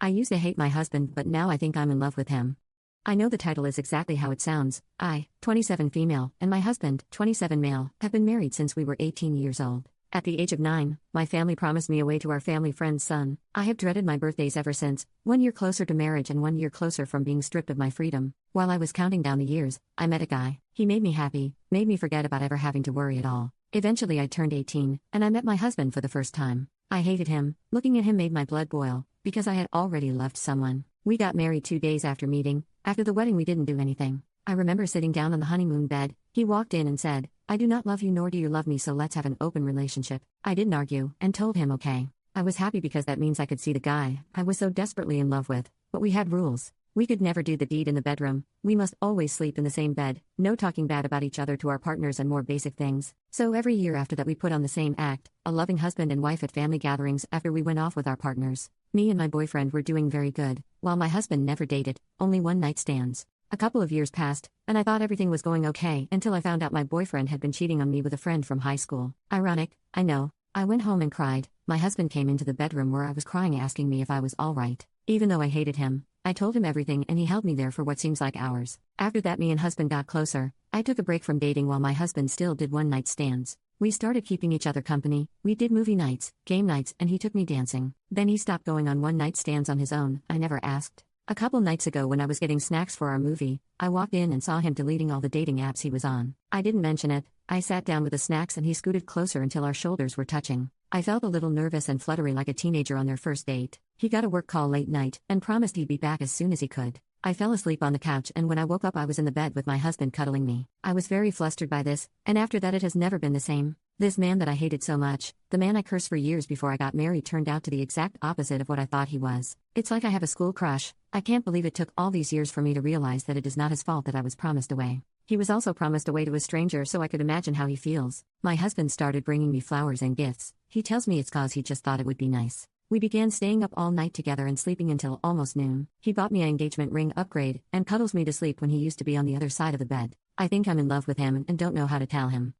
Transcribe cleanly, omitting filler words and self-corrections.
I used to hate my husband, but now I think I'm in love with him. I know the title is exactly how it sounds. I, 27 female, and my husband, 27 male, have been married since we were 18 years old. At the age of 9, my family promised me away to our family friend's son. I have dreaded my birthdays ever since, 1 year closer to marriage and 1 year closer from being stripped of my freedom. While I was counting down the years, I met a guy. He made me happy, made me forget about ever having to worry at all. Eventually I turned 18, and I met my husband for the first time. I hated him. Looking at him made my blood boil, because I had already loved someone. We got married 2 days after meeting. After the wedding we didn't do anything. I remember sitting down on the honeymoon bed. He walked in and said, "I do not love you nor do you love me, so let's have an open relationship." I didn't argue, and told him okay. I was happy because that means I could see the guy I was so desperately in love with. But we had rules. We could never do the deed in the bedroom. We must always sleep in the same bed, no talking bad about each other to our partners, and more basic things. So every year after that we put on the same act, a loving husband and wife at family gatherings after we went off with our partners. Me and my boyfriend were doing very good, while my husband never dated, only one-night stands. A couple of years passed, and I thought everything was going okay until I found out my boyfriend had been cheating on me with a friend from high school. Ironic, I know. I went home and cried. My husband came into the bedroom where I was crying, asking me if I was all right. Even though I hated him, I told him everything and he held me there for what seems like hours. After that me and husband got closer. I took a break from dating while my husband still did one-night stands. We started keeping each other company. We did movie nights, game nights, and he took me dancing. Then he stopped going on one-night stands on his own. I never asked. A couple nights ago when I was getting snacks for our movie, I walked in and saw him deleting all the dating apps he was on. I didn't mention it. I sat down with the snacks and he scooted closer until our shoulders were touching. I felt a little nervous and fluttery like a teenager on their first date. He got a work call late night and promised he'd be back as soon as he could. I fell asleep on the couch, and when I woke up I was in the bed with my husband cuddling me. I was very flustered by this, and after that it has never been the same. This man that I hated so much, the man I cursed for years before I got married, turned out to the exact opposite of what I thought he was. It's like I have a school crush. I can't believe it took all these years for me to realize that it is not his fault that I was promised away. He was also promised away to a stranger, so I could imagine how he feels. My husband started bringing me flowers and gifts. He tells me it's cause he just thought it would be nice. We began staying up all night together and sleeping until almost noon. He bought me an engagement ring upgrade and cuddles me to sleep when he used to be on the other side of the bed. I think I'm in love with him and don't know how to tell him.